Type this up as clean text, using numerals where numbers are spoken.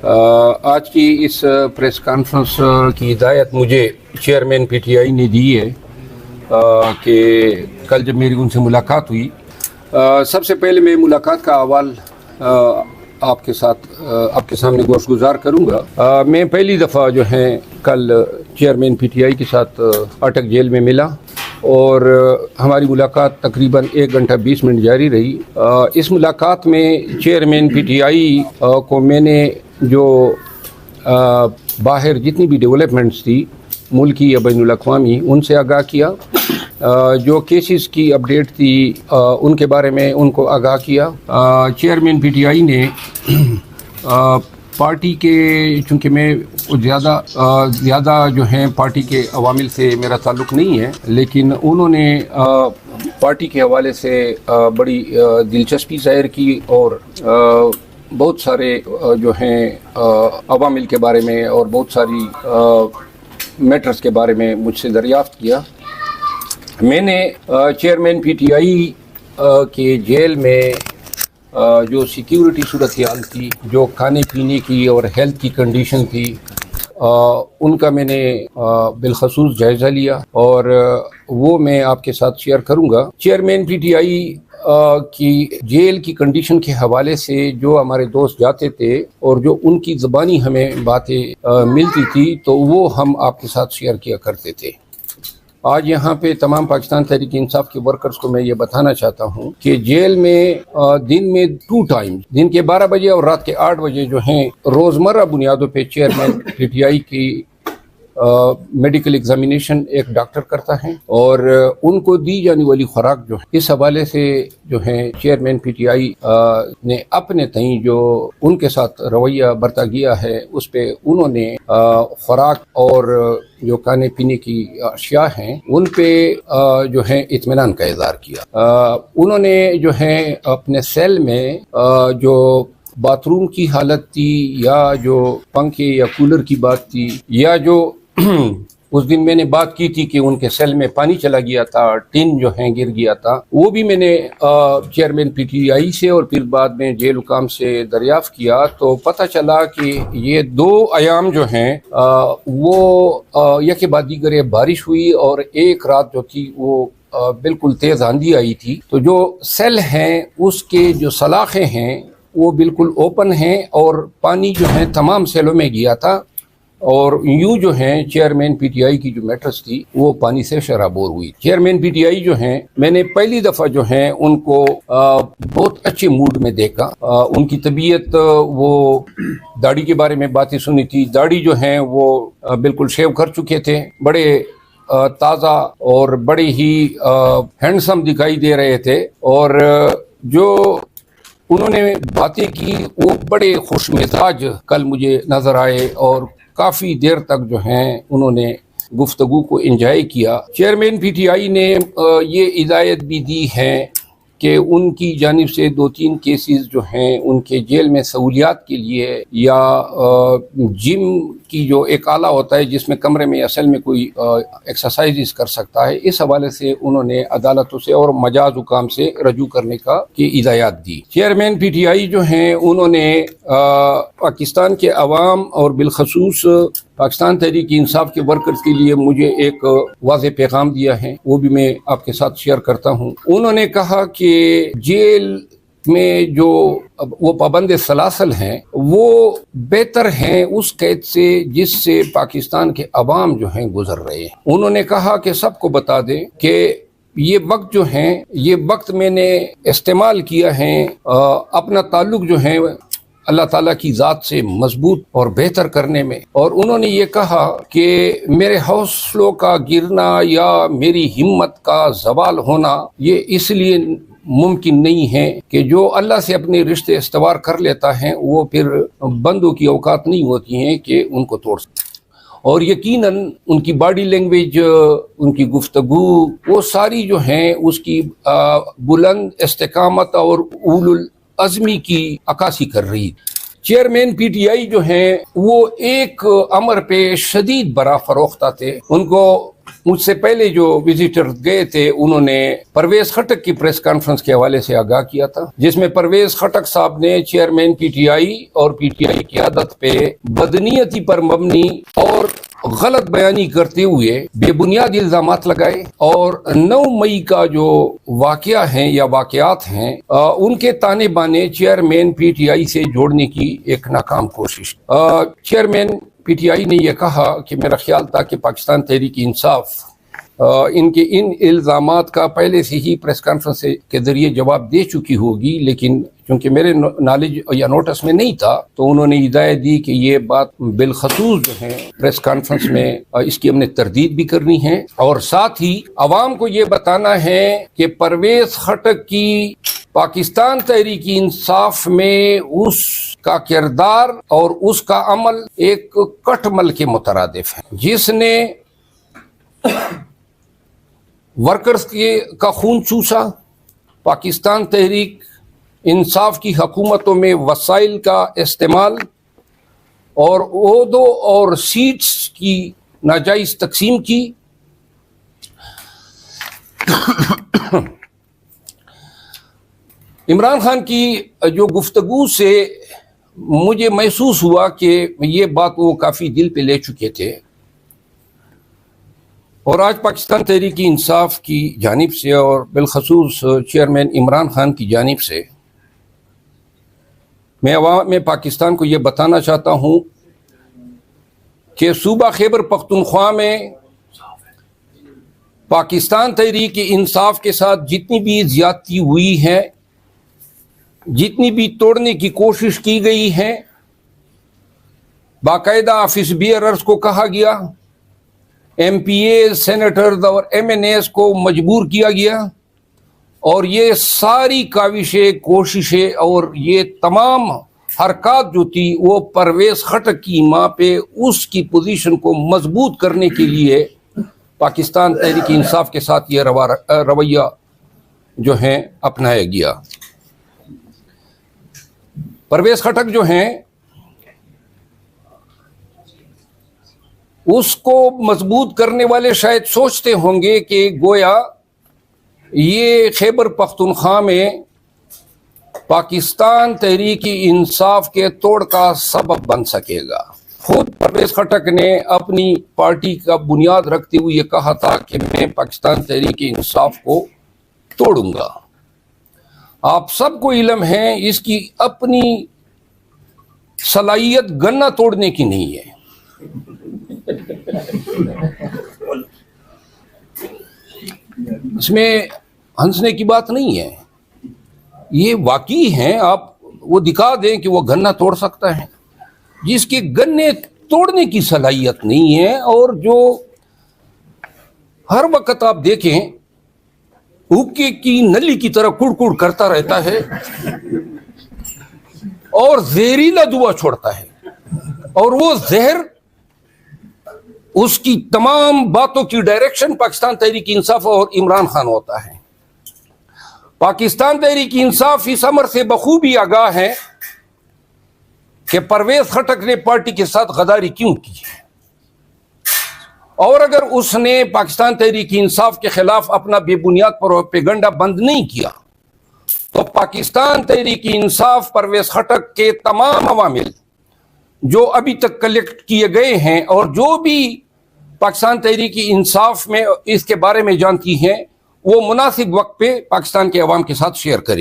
آج کی اس press conference کی ہدایت مجھے چیئرمین پی ٹی آئی نے دی ہے کہ کل جب میری ان سے ملاقات ہوئی، سب سے پہلے میں ملاقات کا احوال آپ کے ساتھ آپ کے سامنے گوش گزار کروں گا۔ میں پہلی دفعہ جو ہے کل چیئرمین پی ٹی آئی کے ساتھ اٹک جیل میں ملا اور ہماری ملاقات تقریباً 1 گھنٹہ 20 منٹ جاری رہی۔ اس ملاقات میں چیئرمین پی ٹی آئی کو میں نے جو باہر جتنی بھی ڈیولپمنٹس تھی ملکی یا بین الاقوامی ان سے آگاہ کیا، جو کیسز کی اپڈیٹ تھی ان کے بارے میں ان کو آگاہ کیا۔ چیئرمین پی ٹی آئی نے پارٹی کے، چونکہ میں زیادہ جو ہیں پارٹی کے عوامل سے میرا تعلق نہیں ہے، لیکن انہوں نے پارٹی کے حوالے سے بڑی دلچسپی ظاہر کی اور بہت سارے جو ہیں عوامل کے بارے میں اور بہت ساری میٹرز کے بارے میں مجھ سے دریافت کیا۔ میں نے چیئرمین پی ٹی آئی کے جیل میں جو سیکیورٹی صورتحال تھی، جو کھانے پینے کی اور ہیلتھ کی کنڈیشن تھی، ان کا میں نے بالخصوص جائزہ لیا اور وہ میں آپ کے ساتھ شیئر کروں گا۔ چیئرمین پی ٹی آئی کی جیل کی کنڈیشن کے حوالے سے جو ہمارے دوست جاتے تھے اور جو ان کی زبانی ہمیں باتیں ملتی تھی تو وہ ہم آپ کے ساتھ شیئر کیا کرتے تھے۔ آج یہاں پہ تمام پاکستان تحریک انصاف کے ورکرز کو میں یہ بتانا چاہتا ہوں کہ جیل میں دن میں 2 ٹائم، دن کے 12 بجے اور رات کے 8 بجے جو ہیں روزمرہ بنیادوں پہ چیئرمین پی ٹی آئی کی میڈیکل ایگزامینیشن ایک ڈاکٹر کرتا ہے اور ان کو دی جانے والی خوراک جو ہے، اس حوالے سے جو ہے چیئرمین پی ٹی آئی نے اپنے تئیں جو ان کے ساتھ رویہ برتا گیا ہے اس پہ انہوں نے خوراک اور جو کھانے پینے کی اشیاء ہیں ان پہ جو ہے اطمینان کا اظہار کیا۔ انہوں نے جو ہے اپنے سیل میں جو باتھ روم کی حالت تھی یا جو پنکھے یا کولر کی بات تھی یا جو اس دن میں نے بات کی تھی کہ ان کے سیل میں پانی چلا گیا تھا، ٹن جو ہیں گر گیا تھا، وہ بھی میں نے چیئرمین پی ٹی آئی سے اور پھر بعد میں جیل حکام سے دریافت کیا تو پتہ چلا کہ یہ 2 ایام جو ہیں وہ یک بعد دیگر بارش ہوئی اور ایک رات جو تھی وہ بالکل تیز آندھی آئی تھی، تو جو سیل ہیں اس کے جو سلاخیں ہیں وہ بالکل اوپن ہیں اور پانی جو ہے تمام سیلوں میں گیا تھا اور یوں جو ہیں چیئرمین پی ٹی آئی کی جو میٹرز تھی وہ پانی سے شرابور ہوئی۔ چیئرمین پی ٹی آئی جو ہیں میں نے پہلی دفعہ جو ہیں ان کو بہت اچھے موڈ میں دیکھا۔ ان کی طبیعت، وہ داڑھی کے بارے میں باتیں سنی تھی، داڑھی جو ہیں وہ بالکل شیو کر چکے تھے، بڑے تازہ اور بڑے ہی ہینڈسم دکھائی دے رہے تھے اور جو انہوں نے باتیں کی وہ بڑے خوش مزاج کل مجھے نظر آئے اور کافی دیر تک جو ہیں انہوں نے گفتگو کو انجوائے کیا۔ چیئرمین پی ٹی آئی نے یہ ہدایت بھی دی ہے کہ ان کی جانب سے 2-3 کیسز جو ہیں ان کے جیل میں سہولیات کے لیے یا جم کی جو ایک آلہ ہوتا ہے جس میں کمرے میں اصل میں کوئی ایکسرسائزز کر سکتا ہے، اس حوالے سے انہوں نے عدالتوں سے اور مجاز حکام سے رجوع کرنے کی ہدایات دی۔ چیئرمین پی ٹی آئی جو ہیں انہوں نے پاکستان کے عوام اور بالخصوص پاکستان تحریک انصاف کے ورکرز کے لیے مجھے ایک واضح پیغام دیا ہے، وہ بھی میں آپ کے ساتھ شیئر کرتا ہوں۔ انہوں نے کہا کہ جیل میں جو وہ پابند سلاسل ہیں وہ بہتر ہیں اس قید سے جس سے پاکستان کے عوام جو ہیں گزر رہے ہیں۔ انہوں نے کہا کہ سب کو بتا دیں کہ یہ وقت جو ہیں یہ وقت میں نے استعمال کیا ہے اپنا تعلق جو ہے اللہ تعالیٰ کی ذات سے مضبوط اور بہتر کرنے میں، اور انہوں نے یہ کہا کہ میرے حوصلوں کا گرنا یا میری ہمت کا زوال ہونا یہ اس لیے ممکن نہیں ہے کہ جو اللہ سے اپنے رشتے استوار کر لیتا ہے وہ پھر بندوں کی اوقات نہیں ہوتی ہیں کہ ان کو توڑ سکتے، اور یقیناً ان کی باڈی لینگویج، ان کی گفتگو، وہ ساری جو ہیں اس کی بلند استقامت اور اولو العزمی کی عکاسی کر رہی۔ چیئرمین پی ٹی آئی جو ہیں وہ ایک امر پہ شدید برا فروختہ تھے، ان کو مجھ سے پہلے جو وزٹر گئے تھے انہوں نے پرویز خٹک کی پریس کانفرنس کے حوالے سے آگاہ کیا تھا، جس میں پرویز خٹک صاحب نے چیئرمین پی ٹی آئی اور پی ٹی آئی کی عادت پہ بدنیتی پر مبنی اور غلط بیانی کرتے ہوئے بے بنیاد الزامات لگائے، اور 9 مئی کا جو واقعہ ہیں یا واقعات ہیں ان کے تانے بانے چیئرمین پی ٹی آئی سے جوڑنے کی ایک ناکام کوشش۔ چیئرمین پی ٹی آئی نے یہ کہا کہ میرا خیال تھا کہ پاکستان تحریک انصاف ان کے ان الزامات کا پہلے سے ہی پریس کانفرنس کے ذریعے جواب دے چکی ہوگی، لیکن چونکہ میرے نالج یا نوٹس میں نہیں تھا تو انہوں نے ہدایت دی کہ یہ بات بالخصوص جو ہے پریس کانفرنس میں اس کی ہم نے تردید بھی کرنی ہے، اور ساتھ ہی عوام کو یہ بتانا ہے کہ پرویز خٹک کی پاکستان تحریک انصاف میں اس کا کردار اور اس کا عمل ایک کٹ مل کے مترادف ہے، جس نے ورکرز کا خون چوسا، پاکستان تحریک انصاف کی حکومتوں میں وسائل کا استعمال اور عہدوں اور سیٹس کی ناجائز تقسیم کی، عمران خان کی جو گفتگو سے مجھے محسوس ہوا کہ یہ بات وہ کافی دل پہ لے چکے تھے، اور آج پاکستان تحریک انصاف کی جانب سے اور بالخصوص چیئرمین عمران خان کی جانب سے میں عوام پاکستان کو یہ بتانا چاہتا ہوں کہ صوبہ خیبر پختونخوا میں پاکستان تحریک انصاف کے ساتھ جتنی بھی زیادتی ہوئی ہے، جتنی بھی توڑنے کی کوشش کی گئی ہے، باقاعدہ آفس بیئررز کو کہا گیا، ایم پی اے سینیٹرز اور ایم این ایز کو مجبور کیا گیا، اور یہ ساری کاوشیں، کوششیں اور یہ تمام حرکات جو تھی وہ پرویز خٹک کی ماں پہ اس کی پوزیشن کو مضبوط کرنے کے لیے پاکستان تحریک انصاف کے ساتھ یہ رویہ جو ہے اپنایا گیا۔ پرویز خٹک جو ہیں اس کو مضبوط کرنے والے شاید سوچتے ہوں گے کہ گویا یہ خیبر پختونخوا میں پاکستان تحریک انصاف کے توڑ کا سبب بن سکے گا۔ خود پرویز خٹک نے اپنی پارٹی کا بنیاد رکھتے ہوئے یہ کہا تھا کہ میں پاکستان تحریک انصاف کو توڑوں گا۔ آپ سب کو علم ہے اس کی اپنی صلاحیت گنا توڑنے کی نہیں ہے، اس میں ہنسنے کی بات نہیں ہے، یہ واقعی ہیں۔ آپ وہ دکھا دیں کہ وہ گنا توڑ سکتا ہے، جس کے گنے توڑنے کی صلاحیت نہیں ہے، اور جو ہر وقت آپ دیکھیں حقے کی نلی کی طرح کڑ کڑ کرتا رہتا ہے اور زہریلا دھواں چھوڑتا ہے، اور وہ زہر اس کی تمام باتوں کی ڈائریکشن پاکستان تحریک انصاف اور عمران خان ہوتا ہے۔ پاکستان تحریک انصاف اس امر سے بخوبی آگاہ ہے کہ پرویز خٹک نے پارٹی کے ساتھ غداری کیوں کی ہے، اور اگر اس نے پاکستان تحریک انصاف کے خلاف اپنا بے بنیاد پروپیگنڈا بند نہیں کیا تو پاکستان تحریک انصاف پرویز خٹک کے تمام عوامل جو ابھی تک کلیکٹ کیے گئے ہیں اور جو بھی پاکستان تحریک انصاف میں اس کے بارے میں جانتی ہیں وہ مناسب وقت پہ پاکستان کے عوام کے ساتھ شیئر کریں۔